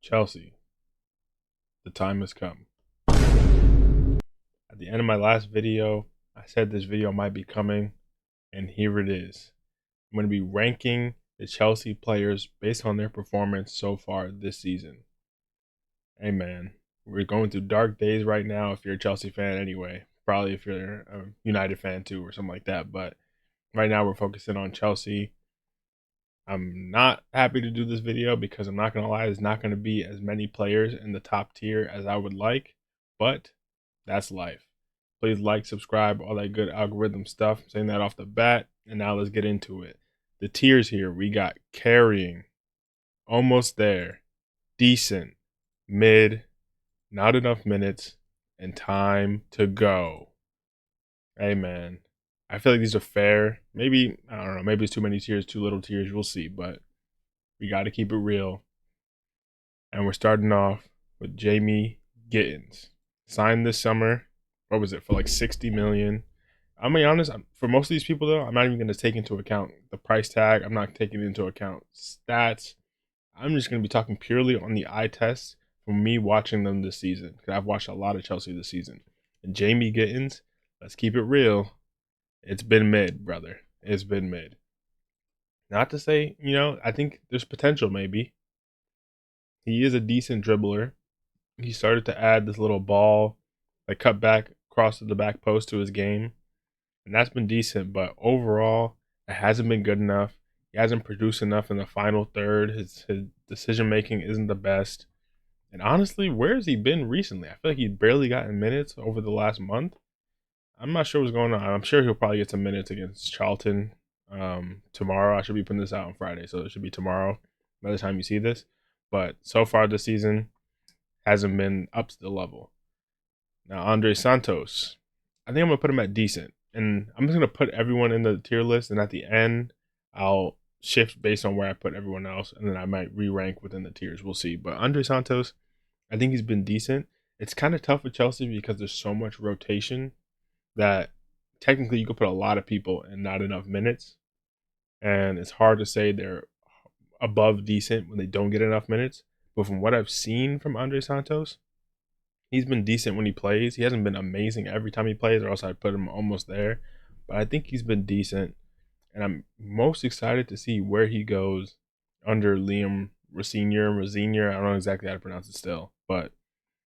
Chelsea, the time has come. At the end of my last video, I said this video might be coming, and here it is. I'm going to be ranking the Chelsea players based on their performance so far this season. Hey man, we're going through dark days right now if you're a Chelsea fan anyway. Probably if you're a United fan too or something like that. But right now we're focusing on Chelsea. I'm not happy to do this video because I'm not going to lie, there's not going to be as many players in the top tier as I would like, but that's life. Please like, subscribe, all that good algorithm stuff. I'm saying that off the bat, and now let's get into it. The tiers here, we got carrying, almost there, decent, mid, not enough minutes, and time to go. Hey man, I feel like these are fair. Maybe, I don't know, maybe it's too many tiers, too little tiers, we'll see, but we got to keep it real. And we're starting off with Jamie Gittins. Signed this summer. What was it, for like 60 million? I'm gonna be honest, for most of these people though, I'm not even gonna take into account the price tag. I'm not taking into account stats. I'm just gonna be talking purely on the eye test from me watching them this season. Because I've watched a lot of Chelsea this season. And Jamie Gittins, let's keep it real. It's been mid, brother. It's been mid. Not to say, I think there's potential maybe. He is a decent dribbler. He started to add this little ball, like cut back across to the back post to his game. And that's been decent, but overall, it hasn't been good enough. He hasn't produced enough in the final third. His decision making isn't the best. And honestly, where has he been recently? I feel like he's barely gotten minutes over the last month. I'm not sure what's going on. I'm sure he'll probably get some minutes against Charlton tomorrow. I should be putting this out on Friday, so it should be tomorrow by the time you see this. But so far this season hasn't been up to the level. Now, Andre Santos, I think I'm going to put him at decent. And I'm just going to put everyone in the tier list. And at the end, I'll shift based on where I put everyone else. And then I might re-rank within the tiers. We'll see. But Andre Santos, I think he's been decent. It's kind of tough with Chelsea because there's so much rotation that technically you could put a lot of people in not enough minutes. And it's hard to say they're above decent when they don't get enough minutes. But from what I've seen from Andre Santos, he's been decent when he plays. He hasn't been amazing every time he plays, or else I'd put him almost there. But I think he's been decent. And I'm most excited to see where he goes under Liam Rosenior. I don't know exactly how to pronounce it still. But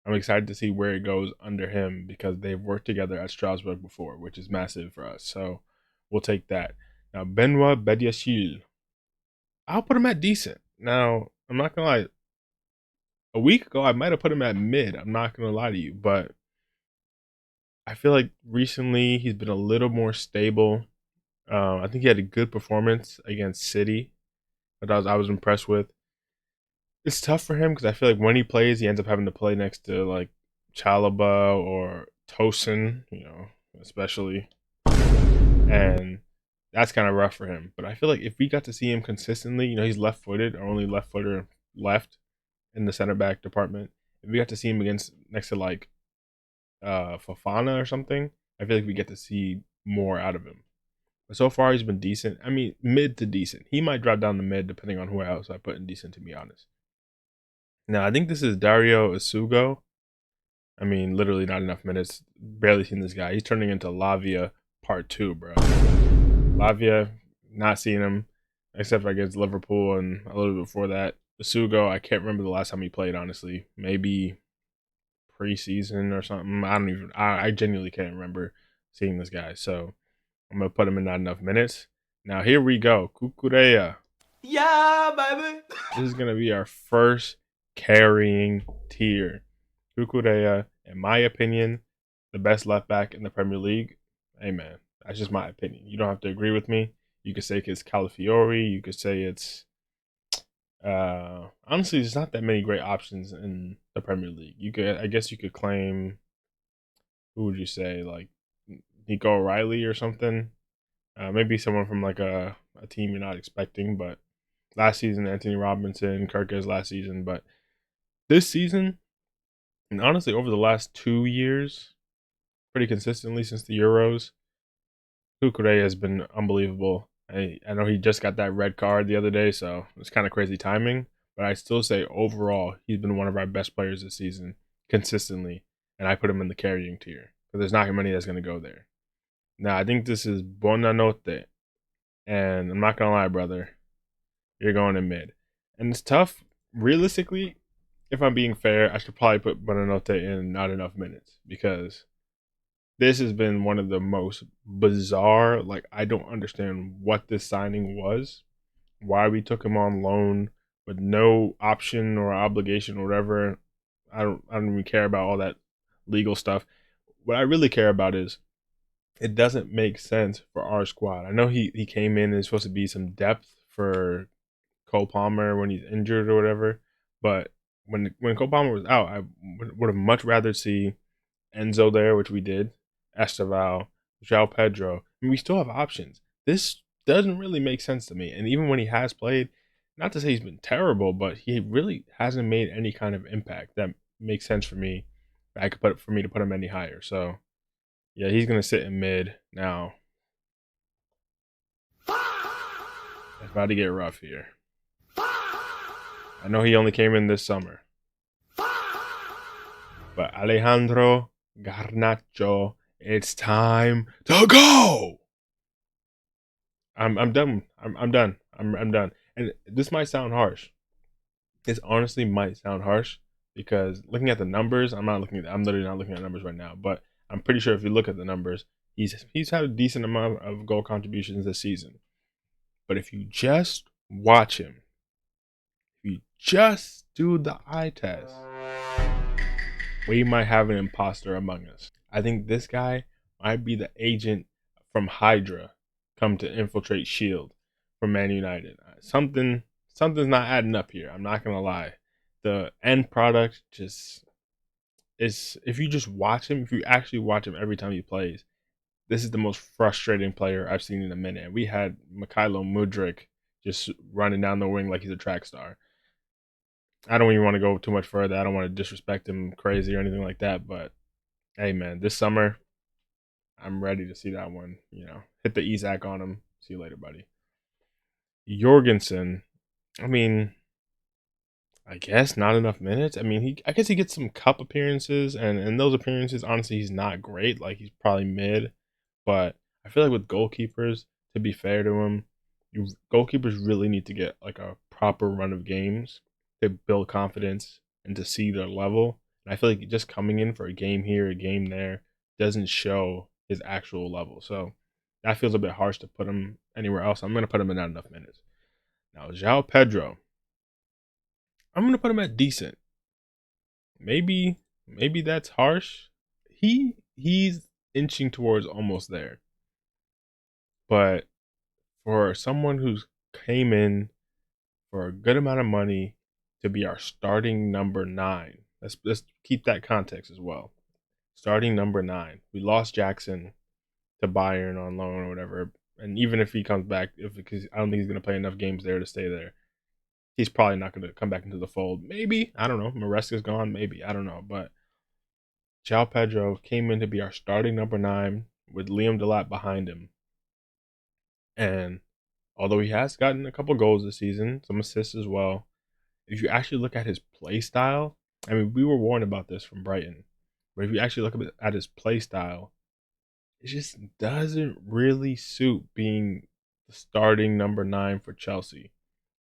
I'm excited to see where it goes under him because they've worked together at Strasbourg before, which is massive for us. So we'll take that. Now, Benoit Bediashile, I'll put him at decent. Now, I'm not going to lie. A week ago, I might have put him at mid. I'm not going to lie to you. But I feel like recently he's been a little more stable. I think he had a good performance against City that I was impressed with. It's tough for him because I feel like when he plays, he ends up having to play next to like Chalaba or Tosin, especially. And that's kind of rough for him. But I feel like if we got to see him consistently, he's left footed, or only left footer left in the center back department. If we got to see him against next to like Fofana or something, I feel like we get to see more out of him. But so far, he's been decent. I mean, mid to decent. He might drop down to mid depending on who else I put in decent, to be honest. Now, I think this is Dario Isugo. I mean, literally not enough minutes. Barely seen this guy. He's turning into Lavia Part 2, bro. Lavia, not seeing him, except for against Liverpool and a little bit before that. Isugo, I can't remember the last time he played, honestly. Maybe preseason or something. I genuinely can't remember seeing this guy. So I'm going to put him in not enough minutes. Now, here we go. Cucurella. Yeah, baby. This is going to be our first carrying tier. Cucurella, in my opinion, the best left back in the Premier League. Hey, man, that's just my opinion. You don't have to agree with me. You could say it's Calafiori. You could say it's honestly, there's not that many great options in the Premier League. I guess you could claim, who would you say, like Nico O'Reilly or something? Maybe someone from like a team you're not expecting. But last season, Anthony Robinson, Kirkes last season. But this season, and honestly, over the last 2 years, pretty consistently since the Euros, Cucurella has been unbelievable. I know he just got that red card the other day, so it's kind of crazy timing. but I still say overall he's been one of our best players this season consistently, and I put him in the carrying tier because there's not many that's going to go there. Now I think this is Buonanotte, and I'm not gonna lie, brother, you're going in mid, and it's tough. Realistically, if I'm being fair, I should probably put Buonanotte in not enough minutes because this has been one of the most bizarre. Like I don't understand what this signing was, why we took him on loan with no option or obligation or whatever. I don't even care about all that legal stuff. What I really care about is it doesn't make sense for our squad. I know he came in and is supposed to be some depth for Cole Palmer when he's injured or whatever, but when Cole Palmer was out, I would have much rather see Enzo there, which we did, Estevao, João Pedro, and we still have options. This doesn't really make sense to me. And even when he has played, not to say he's been terrible, but he really hasn't made any kind of impact that makes sense for me. I could put for me to put him any higher. So yeah, he's gonna sit in mid now. It's about to get rough here. I know he only came in this summer, but Alejandro Garnacho, it's time to go. I'm done. I'm done. I'm done. And this might sound harsh. This honestly might sound harsh because looking at the numbers, I'm literally not looking at numbers right now, but I'm pretty sure if you look at the numbers, he's had a decent amount of goal contributions this season. But if you just watch him, if you just do the eye test, we might have an imposter among us. I think this guy might be the agent from Hydra come to infiltrate Shield from Man United. Something's not adding up here. I'm not gonna lie. The end product just is. If you just watch him, if you actually watch him every time he plays, this is the most frustrating player I've seen in a minute. We had Mikhailo Mudryk just running down the wing like he's a track star. I don't even want to go too much further. I don't want to disrespect him crazy or anything like that. But hey, man, this summer I'm ready to see that one. Hit the Isak on him. See you later, buddy. Jorgensen. I mean, I guess not enough minutes. I mean, I guess he gets some cup appearances, and in those appearances, honestly, he's not great. Like he's probably mid. But I feel like with goalkeepers, to be fair to him, goalkeepers really need to get like a proper run of games to build confidence and to see their level. And I feel like just coming in for a game here, a game there, doesn't show his actual level. So that feels a bit harsh to put him anywhere else. I'm gonna put him in not enough minutes. Now, João Pedro, I'm gonna put him at decent. Maybe that's harsh. He's inching towards almost there. But for someone who's came in for a good amount of money to be our starting number 9. Let's keep that context as well. Starting number 9. We lost Jackson to Bayern on loan or whatever, and even if he comes back, because I don't think he's going to play enough games there to stay there, he's probably not going to come back into the fold. Maybe, I don't know. Maresca's gone, maybe, I don't know. But João Pedro came in to be our starting number 9 with Liam Delap behind him, and although he has gotten a couple goals this season, some assists as well, if you actually look at his play style, I mean, we were warned about this from Brighton, but if you actually look at his play style, it just doesn't really suit being the starting number 9 for Chelsea.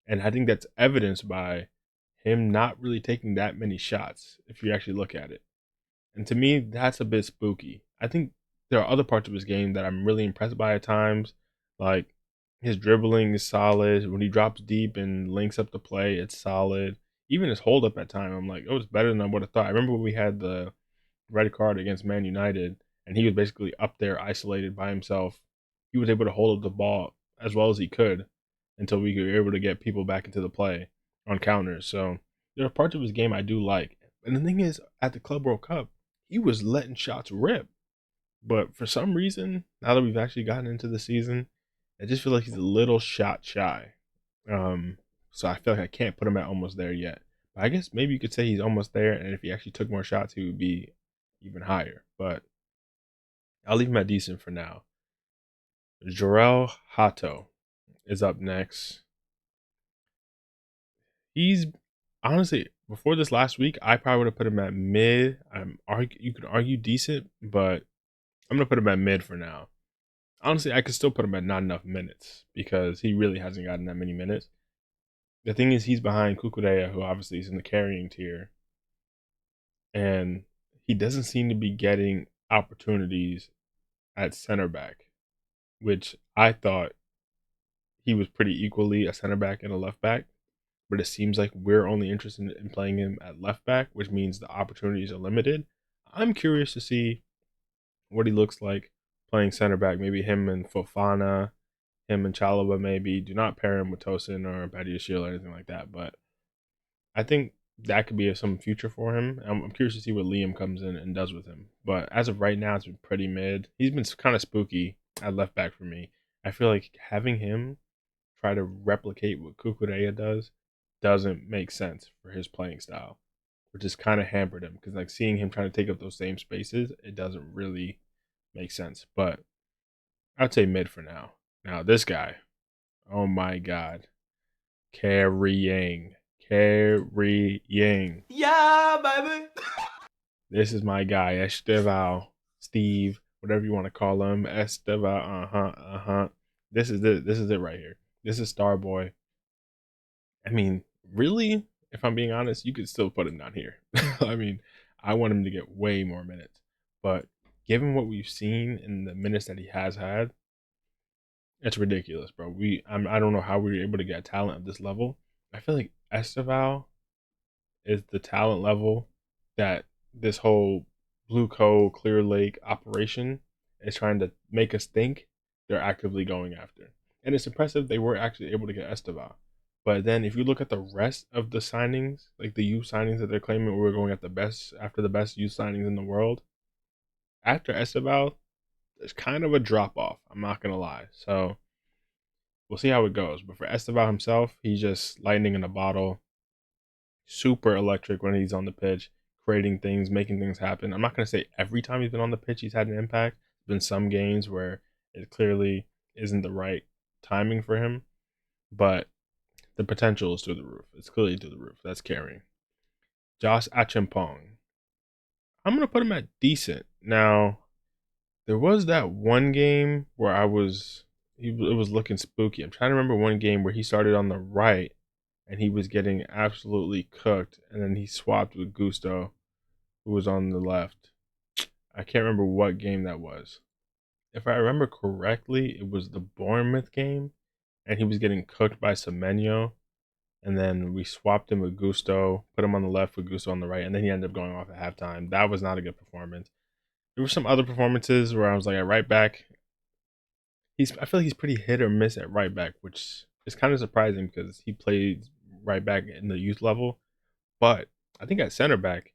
And I think that's evidenced by him not really taking that many shots, if you actually look at it. And to me, that's a bit spooky. I think there are other parts of his game that I'm really impressed by at times. Like his dribbling is solid. When he drops deep and links up the play, it's solid. Even his hold up at time, I'm like, oh, it's better than I would have thought. I remember when we had the red card against Man United, and he was basically up there isolated by himself. He was able to hold up the ball as well as he could until we were able to get people back into the play on counters. So there are parts of his game I do like. And the thing is, at the Club World Cup, he was letting shots rip. But for some reason, now that we've actually gotten into the season, I just feel like he's a little shot shy. Um, so I feel like I can't put him at almost there yet. But I guess maybe you could say he's almost there, and if he actually took more shots, he would be even higher. But I'll leave him at decent for now. Jorel Hato is up next. He's honestly, before this last week, I probably would have put him at mid. You could argue decent, but I'm gonna put him at mid for now. Honestly, I could still put him at not enough minutes because he really hasn't gotten that many minutes. The thing is, he's behind Kukurea, who obviously is in the carrying tier, and he doesn't seem to be getting opportunities at center back, which I thought he was pretty equally a center back and a left back. But it seems like we're only interested in playing him at left back, which means the opportunities are limited. I'm curious to see what he looks like playing center back. Maybe him and Fofana, him and Chalaba maybe. Do not pair him with Tosin or Badiashile or anything like that. But I think that could be some future for him. I'm curious to see what Liam comes in and does with him. But as of right now, it's been pretty mid. He's been kind of spooky at left back for me. I feel like having him try to replicate what Kukurea does doesn't make sense for his playing style, which has kind of hampered him because like seeing him trying to take up those same spaces, it doesn't really make sense. But I'd say mid for now. Now this guy, oh my god, carrying. Yeah, baby. This is my guy, Estevao, Steve, whatever you want to call him, Estevao. This is it. This is it right here. This is Starboy. I mean, really, if I'm being honest, you could still put him down here. I mean, I want him to get way more minutes, but given what we've seen in the minutes that he has had, it's ridiculous, bro. I don't know how we were able to get talent at this level. I feel like Esteval is the talent level that this whole Blue Co Clear Lake operation is trying to make us think they're actively going after. And it's impressive they were actually able to get Esteval. But then if you look at the rest of the signings, like the youth signings that they're claiming we're going at the best after the best youth signings in the world, after Esteval, there's kind of a drop off. I'm not gonna lie. So we'll see how it goes. But for Esteval himself, he's just lightning in a bottle, super electric when he's on the pitch, creating things, making things happen. I'm not going to say every time he's been on the pitch he's had an impact. There's been some games where it clearly isn't the right timing for him, but the potential is through the roof. It's clearly through the roof. That's carrying. Josh Achimpong. I'm going to put him at decent. Now, there was that one game where it was looking spooky. I'm trying to remember one game where he started on the right and he was getting absolutely cooked, and then he swapped with Gusto, who was on the left. I can't remember what game that was. If I remember correctly, it was the Bournemouth game, and he was getting cooked by Semenyo, and then we swapped him with Gusto, put him on the left with Gusto on the right, and then he ended up going off at halftime. That was not a good performance. There were some other performances where I was like, at right back, I feel like he's pretty hit or miss at right back, which is kind of surprising because he played right back in the youth level. But I think at center back,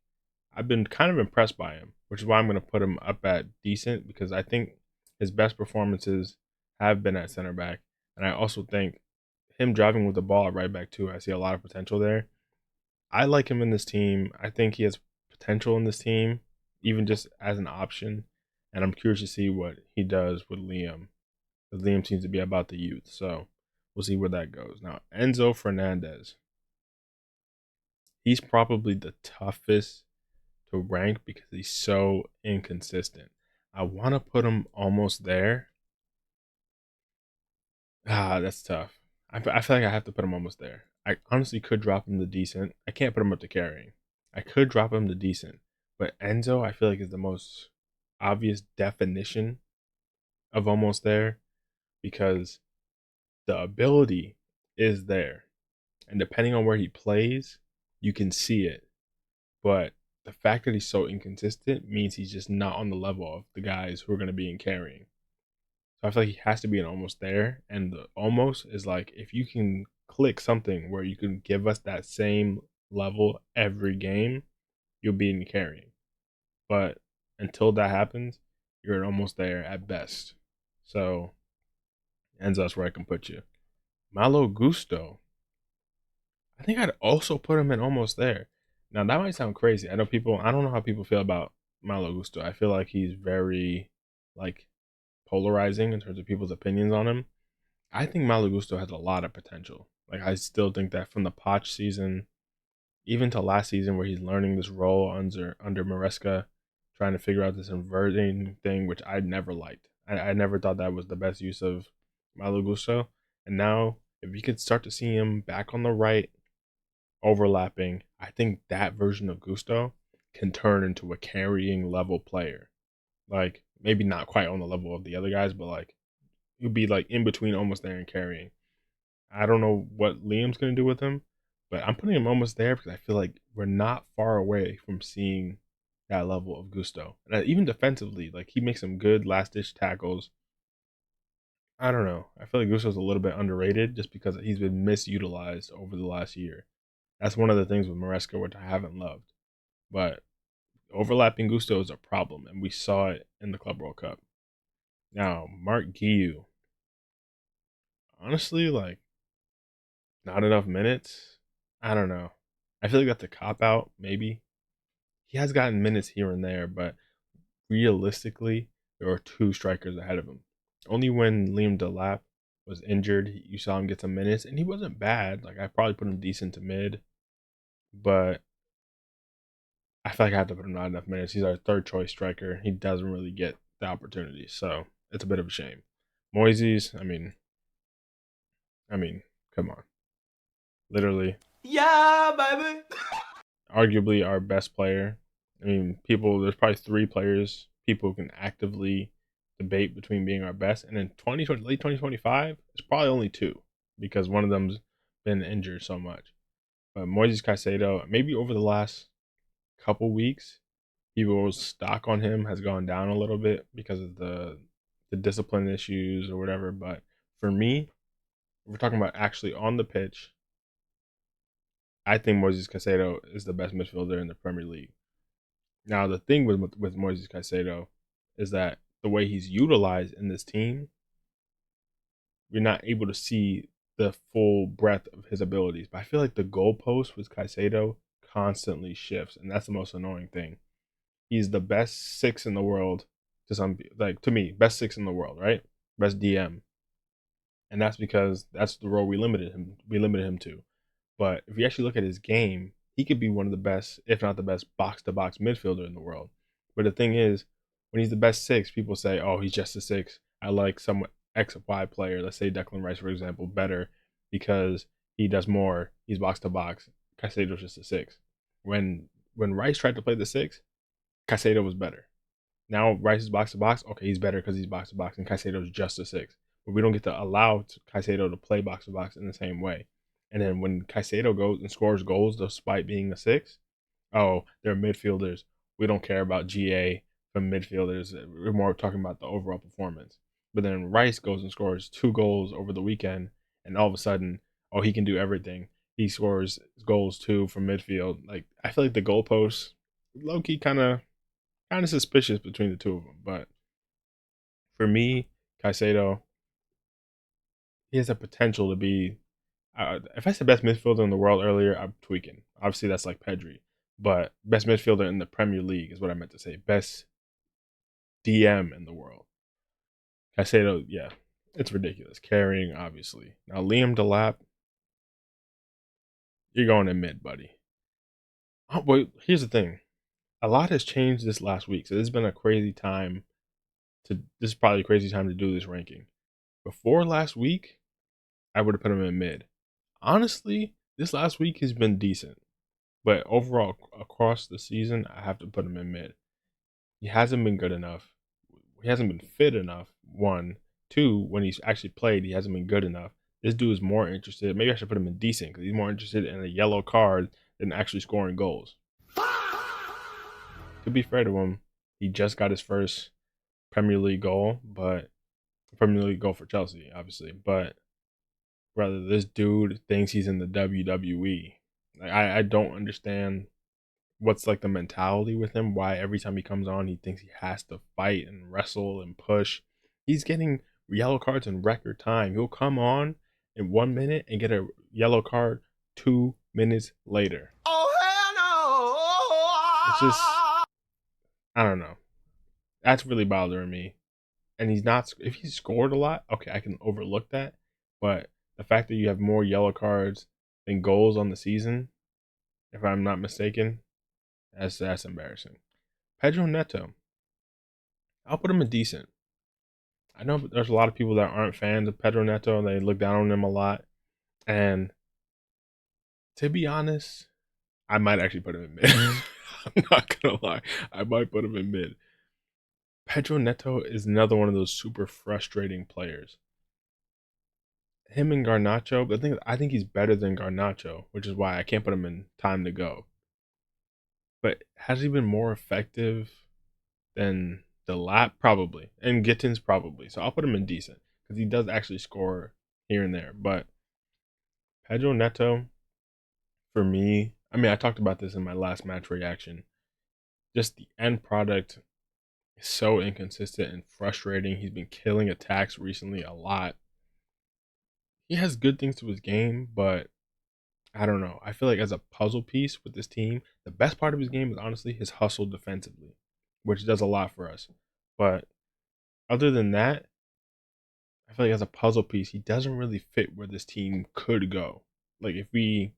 I've been kind of impressed by him, which is why I'm going to put him up at decent because I think his best performances have been at center back. And I also think him driving with the ball at right back, too, I see a lot of potential there. I like him in this team. I think he has potential in this team, even just as an option. And I'm curious to see what he does with Liam. Because Liam seems to be about the youth. So we'll see where that goes. Now, Enzo Fernandez. He's probably the toughest to rank because he's so inconsistent. I want to put him almost there. That's tough. I feel like I have to put him almost there. I honestly could drop him to decent. I can't put him up to carrying. I could drop him to decent. But Enzo, I feel like, is the most obvious definition of almost there because the ability is there. And depending on where he plays, you can see it. But the fact that he's so inconsistent means he's just not on the level of the guys who are going to be in carrying. So I feel like he has to be an almost there. And the almost is like if you can click something where you can give us that same level every game, you'll be in carrying. But until that happens, you're almost there at best. So ends that's where I can put you. Malo Gusto. I think I'd also put him in almost there. Now that might sound crazy. I don't know how people feel about Malo Gusto. I feel like he's very like polarizing in terms of people's opinions on him. I think Malo Gusto has a lot of potential. Like I still think that from the Poch season, even to last season where he's learning this role under Maresca, trying to figure out this inverting thing, which I never liked. I never thought that was the best use of Malo Gusto. And now, if you could start to see him back on the right, overlapping, I think that version of Gusto can turn into a carrying level player. Like maybe not quite on the level of the other guys, but like he'll be like in between, almost there and carrying. I don't know what Liam's gonna do with him, but I'm putting him almost there because I feel like we're not far away from seeing that level of Gusto. And even defensively, like he makes some good last ditch tackles. I don't know. I feel like Gusto's a little bit underrated just because he's been misutilized over the last year. That's one of the things with Maresca which I haven't loved. But overlapping Gusto is a problem, and we saw it in the Club World Cup. Now, Mark Guiu, honestly, like not enough minutes. I don't know. I feel like that's a cop out, maybe. He has gotten minutes here and there, but realistically, there are two strikers ahead of him. Only when Liam Delap was injured, you saw him get some minutes, and he wasn't bad. Like I probably put him decent to mid, but I feel like I have to put him not enough minutes. He's our third choice striker. He doesn't really get the opportunity, so it's a bit of a shame. Moises, I mean, come on, literally, Yeah, baby. arguably our best player. I mean, there's probably three players people can actively debate between being our best, and in 2020, late 2025, it's probably only two because one of them's been injured so much. But Moises Caicedo, maybe over the last couple weeks, people's stock on him has gone down a little bit because of the discipline issues or whatever. But for me, if we're talking about actually on the pitch, I think Moises Caicedo is the best midfielder in the Premier League. Now the thing with Moises Caicedo is that the way he's utilized in this team, you're not able to see the full breadth of his abilities. But I feel like the goalpost with Caicedo constantly shifts, and that's the most annoying thing. He's the best six in the world to some, like to me, best six in the world, right? Best DM, and that's because that's the role we limited him. We limited him to. But if you actually look at his game, he could be one of the best, if not the best, box to box midfielder in the world. But the thing is, when he's the best six, people say, "Oh, he's just a six." I like some X Y player, let's say Declan Rice, for example, better because he does more. He's box to box. Caicedo's just a six. When Rice tried to play the six, Caicedo was better. Now Rice is box to box. Okay, he's better because he's box to box, and Caicedo's just a six. But we don't get to allow Caicedo to play box to box in the same way. And then when Caicedo goes and scores goals despite being a six, oh, they're midfielders. We don't care about GA from midfielders. We're more talking about the overall performance. But then Rice goes and scores two goals over the weekend, and all of a sudden, oh, he can do everything. He scores goals too from midfield. Like I feel like the goalposts, low key, kind of suspicious between the two of them. But for me, Caicedo, he has a potential to be. If I said best midfielder in the world earlier, I'm tweaking. Obviously, that's like Pedri, but best midfielder in the Premier League is what I meant to say. Best DM in the world. Caicedo, yeah, it's ridiculous. Carrying, obviously. Now Liam Delap, you're going in mid, buddy. Oh, well, here's the thing. A lot has changed this last week, so this has been a crazy time. This is probably a crazy time to do this ranking. Before last week, I would have put him in mid. Honestly, this last week has been decent, but overall across the season, I have to put him in mid. He hasn't been good enough. He hasn't been fit enough. One, two, when he's actually played, he hasn't been good enough. This dude is more interested. Maybe I should put him in decent because he's more interested in a yellow card than actually scoring goals. To be fair to him, he just got his first Premier League goal, but Premier League goal for Chelsea, obviously. But brother, this dude thinks he's in the WWE. Like, I don't understand what's like the mentality with him. Why every time he comes on, he thinks he has to fight and wrestle and push. He's getting yellow cards in record time. He'll come on in 1 minute and get a yellow card 2 minutes later. It's just, Oh, hell I don't know. That's really bothering me. And he's not, if he scored a lot, okay, I can overlook that. But the fact that you have more yellow cards than goals on the season, if I'm not mistaken. That's embarrassing. Pedro Neto, I'll put him in decent. I know there's a lot of people that aren't fans of Pedro Neto and they look down on him a lot. And to be honest, I might actually put him in mid. I'm not gonna lie. I might put him in mid. Pedro Neto is another one of those super frustrating players. Him and Garnacho, but I think he's better than Garnacho, which is why I can't put him in time to go. But has he been more effective than the lap? Probably. And Gittins probably. So I'll put him in decent. Because he does actually score here and there. But Pedro Neto, for me, I mean I talked about this in my last match reaction. Just the end product is so inconsistent and frustrating. He's been killing attacks recently a lot. He has good things to his game, but I don't know. I feel like as a puzzle piece with this team, the best part of his game is honestly his hustle defensively, which does a lot for us. But other than that, I feel like as a puzzle piece, he doesn't really fit where this team could go. Like if we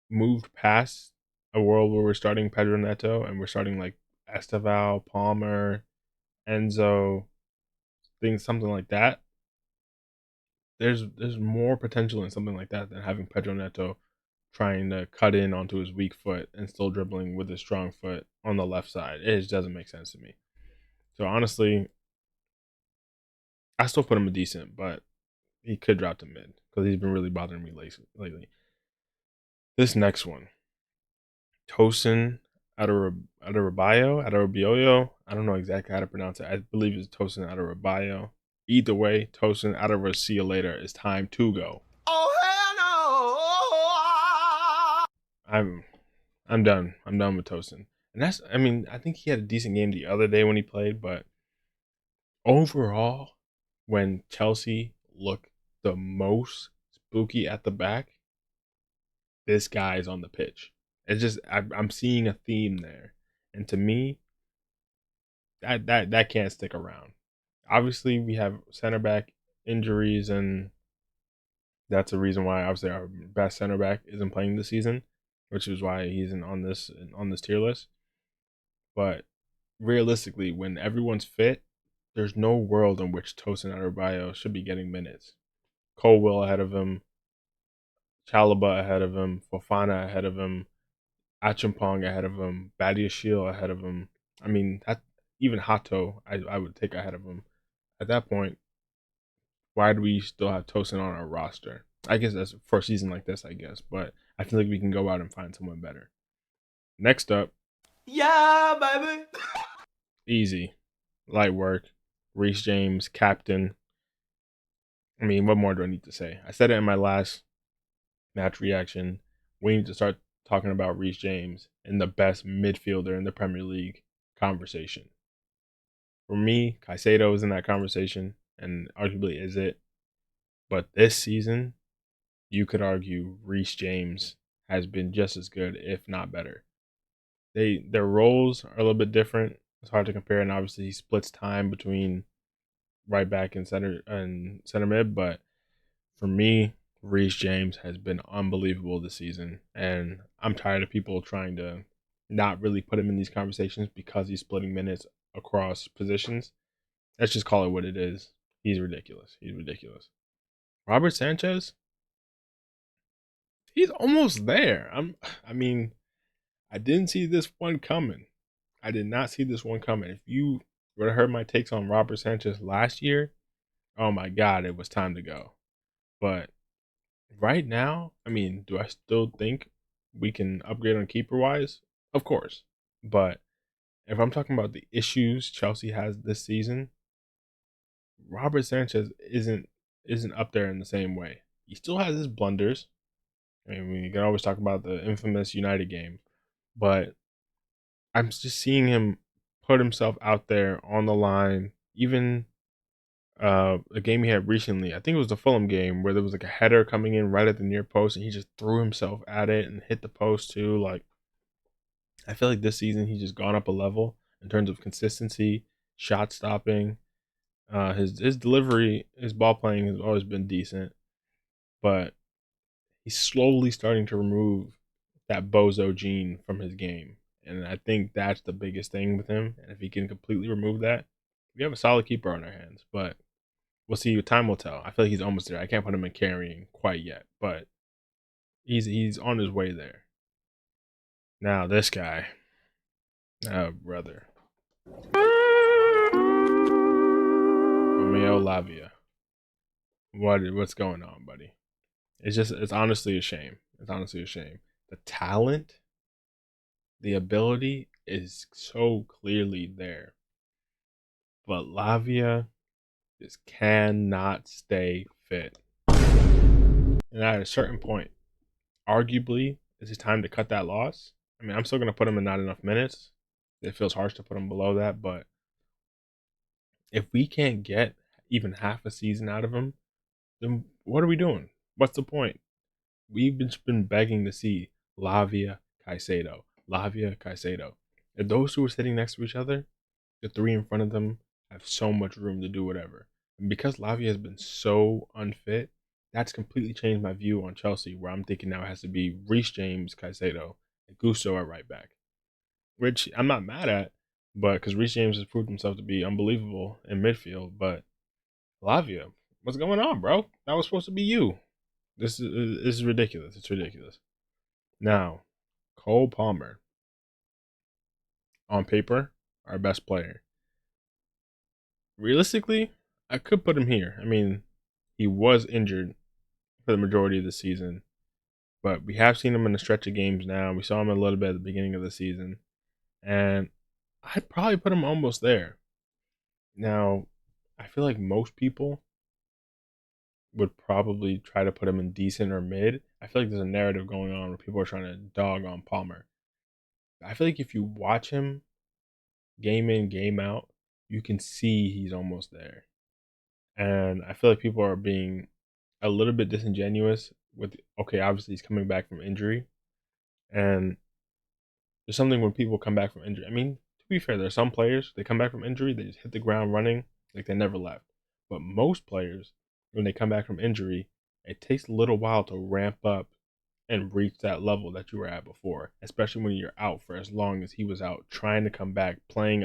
moved past a world where we're starting Pedro Neto and we're starting like Estevao, Palmer, Enzo, things something like that, there's more potential in something like that than having Pedro Neto trying to cut in onto his weak foot and still dribbling with his strong foot on the left side. It just doesn't make sense to me. So honestly, I still put him a decent, but he could drop to mid because he's been really bothering me lately. This next one, Tosin Adarabioyo. I don't know exactly how to pronounce it. I believe it's Tosin Adarabioyo. Either way, Tosin Adarabioyo, see you later. It's time to go. Oh, hell no. I'm done. I'm done with Tosin. And that's I mean, I think he had a decent game the other day when he played, but overall, when Chelsea look the most spooky at the back, this guy is on the pitch. It's just I'm seeing a theme there, and to me, that can't stick around. Obviously, we have center back injuries, and that's the reason why obviously our best center back isn't playing this season, which is why he's on this tier list. But realistically, when everyone's fit, there's no world in which Tosin Adarabioyo should be getting minutes. Colwell ahead of him, Chalaba ahead of him, Fofana ahead of him, Achimpong ahead of him, Badiashile ahead of him. I mean, that even Hato, I would take ahead of him. At that point, why do we still have Tosin on our roster? I guess that's for a season like this, I guess. But I feel like we can go out and find someone better. Next up, Yeah, baby. easy, light work, Reece James, captain. I mean, what more do I need to say? I said it in my last match reaction. We need to start talking about Reece James and the best midfielder in the Premier League conversation. For me, Caicedo is in that conversation and arguably is it. But this season, you could argue Reece James has been just as good, if not better. Their roles are a little bit different. It's hard to compare, and obviously he splits time between right back and center mid. But for me, Reece James has been unbelievable this season, and I'm tired of people trying to not really put him in these conversations because he's splitting minutes across positions. Let's just call it what it is. He's ridiculous. He's ridiculous. Robert Sanchez, he's almost there. I mean, I didn't see this one coming. I did not see this one coming. If you would have heard my takes on Robert Sanchez last year, oh my God, it was time to go. But right now, I mean, do I still think we can upgrade on keeper wise? Of course. But if I'm talking about the issues Chelsea has this season, Robert Sanchez isn't up there in the same way. He still has his blunders. I mean, we can always talk about the infamous United game, but I'm just seeing him put himself out there on the line. Even a game he had recently, I think it was the Fulham game, where there was like a header coming in right at the near post, and he just threw himself at it and hit the post too. Like I feel like this season he's just gone up a level in terms of consistency, shot stopping. His delivery, his ball playing has always been decent, but he's slowly starting to remove that bozo gene from his game. And I think that's the biggest thing with him. And if he can completely remove that, we have a solid keeper on our hands. But we'll see. Time will tell. I feel like he's almost there. I can't put him in carrying quite yet, but he's on his way there. Now this guy, oh brother, Romeo Lavia. What's going on, buddy? It's honestly a shame. It's honestly a shame. The talent, the ability is so clearly there, but Lavia just cannot stay fit. And at a certain point, arguably, is it time to cut that loss? I mean, I'm still going to put him in not enough minutes. It feels harsh to put him below that, but if we can't get even half a season out of him, then what are we doing? What's the point? We've been begging to see Lavia Caicedo. Lavia Caicedo. If those two are sitting next to each other, the three in front of them have so much room to do whatever. And because Lavia has been so unfit, that's completely changed my view on Chelsea, where I'm thinking now it has to be Reece James, Caicedo, and Gusto at right back. Which I'm not mad at, but because Reece James has proved himself to be unbelievable in midfield. But Lavia, what's going on, bro? That was supposed to be you. This is ridiculous. It's ridiculous. Now, Cole Palmer, on paper, our best player. Realistically, I could put him here. I mean, he was injured for the majority of the season, but we have seen him in a stretch of games now. We saw him a little bit at the beginning of the season, and I'd probably put him almost there. Now, I feel like most people would probably try to put him in decent or mid. I feel like there's a narrative going on where people are trying to dog on Palmer. I feel like if you watch him game in, game out, you can see he's almost there. And I feel like people are being a little bit disingenuous with, okay, obviously he's coming back from injury. And there's something when people come back from injury. I mean, to be fair, there are some players, they come back from injury, they just hit the ground running like they never left. But most players, when they come back from injury, it takes a little while to ramp up and reach that level that you were at before, especially when you're out for as long as he was out, trying to come back, playing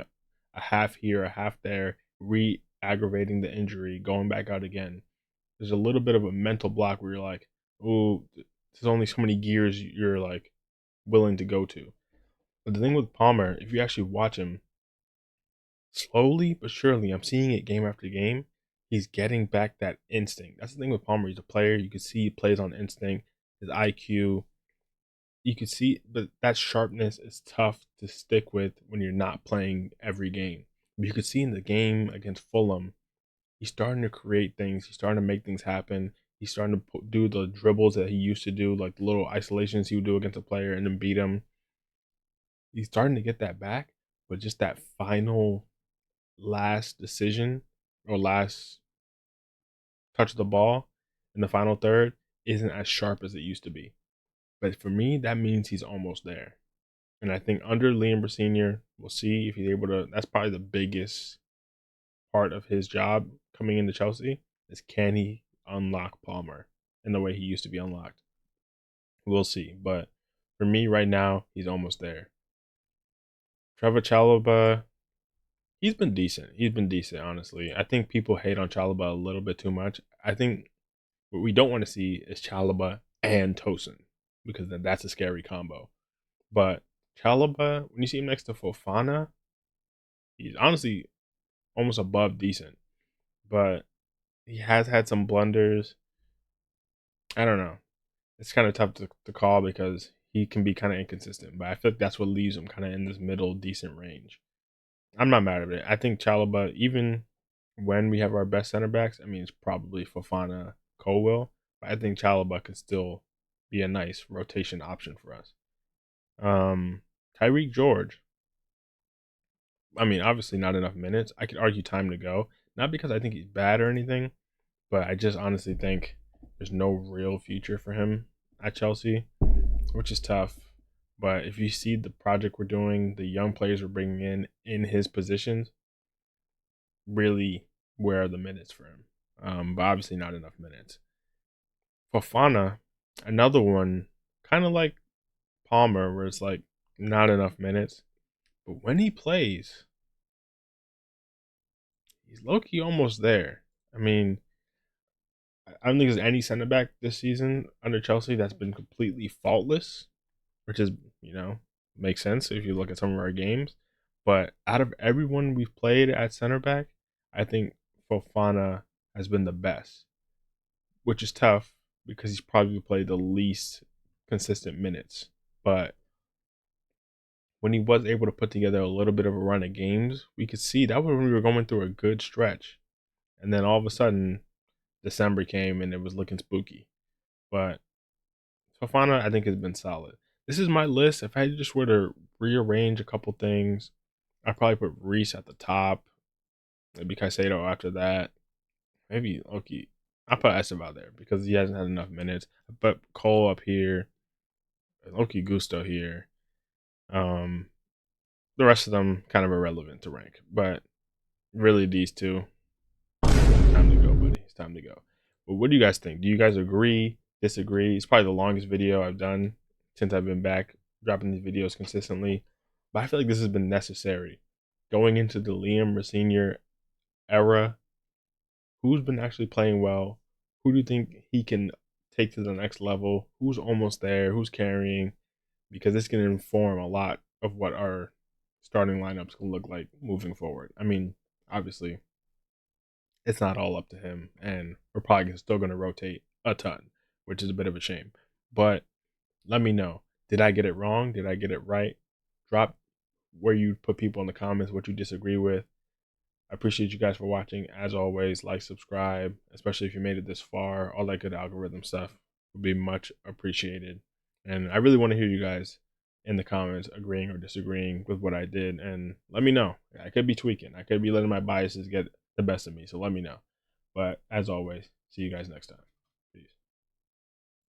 a half here, a half there, re aggravating the injury, going back out again. There's a little bit of a mental block where you're like, oh, there's only so many gears you're like willing to go to. But the thing with Palmer, if you actually watch him, slowly but surely, I'm seeing it game after game. He's getting back that instinct. That's the thing with Palmer. He's a player. You can see he plays on instinct. His IQ, you can see, but that sharpness is tough to stick with when you're not playing every game. But you could see in the game against Fulham, he's starting to create things. He's starting to make things happen. He's starting to do the dribbles that he used to do, like the little isolations he would do against a player and then beat him. He's starting to get that back, but just that final last decision or last touch of the ball in the final third isn't as sharp as it used to be. But for me, that means he's almost there. And I think under Liam Rosenior, we'll see if he's able to. That's probably the biggest part of his job coming into Chelsea is can he unlock Palmer in the way he used to be unlocked? We'll see. But for me right now, he's almost there. Trevor Chalobah, he's been decent. He's been decent, honestly. I think people hate on Chalobah a little bit too much. I think what we don't want to see is Chalobah and Tosin because then that's a scary combo. But Chalobah, when you see him next to Fofana, he's honestly almost above decent. But he has had some blunders. I don't know. It's kind of tough to call because he can be kind of inconsistent. But I feel like that's what leaves him kind of in this middle decent range. I'm not mad at it. I think Chalobah, even when we have our best center backs, I mean, it's probably Fofana, Colwell. But I think Chalobah could still be a nice rotation option for us. Tyreek George. I mean, obviously not enough minutes. I could argue time to go. Not because I think he's bad or anything, but I just honestly think there's no real future for him at Chelsea, which is tough. But if you see the project we're doing, the young players we're bringing in his positions, really, where are the minutes for him? But obviously not enough minutes. Fofana, another one, kind of like Palmer, where it's like not enough minutes. But when he plays, he's low key almost there. I mean, I don't think there's any center back this season under Chelsea that's been completely faultless, which is, you know, makes sense if you look at some of our games. But out of everyone we've played at center back, I think Fofana has been the best, which is tough because he's probably played the least consistent minutes. But when he was able to put together a little bit of a run of games, we could see that was when we were going through a good stretch. And then all of a sudden, December came and it was looking spooky. But Fofana, I think, has been solid. This is my list. If I just were to rearrange a couple things, I'd probably put Reece at the top, maybe Caicedo after that, maybe Loki. I'll put Estevao there because he hasn't had enough minutes. I put Cole up here, Loki Gusto here. Um, the rest of them kind of irrelevant to rank, but really these two. It's time to go, buddy. It's time to go. But what do you guys think? Do you guys agree? Disagree? It's probably the longest video I've done since I've been back dropping these videos consistently. But I feel like this has been necessary. Going into the Liam Rosenior era, who's been actually playing well? Who do you think he can take to the next level? Who's almost there? Who's carrying? Because this can inform a lot of what our starting lineups can look like moving forward. I mean, obviously, it's not all up to him, and we're probably still going to rotate a ton, which is a bit of a shame. But let me know. Did I get it wrong? Did I get it right? Drop where you put people in the comments what you disagree with. I appreciate you guys for watching. As always, like, subscribe, especially if you made it this far. All that good algorithm stuff would be much appreciated. And I really want to hear you guys in the comments agreeing or disagreeing with what I did. And let me know. I could be tweaking. I could be letting my biases get the best of me. So let me know. But as always, see you guys next time.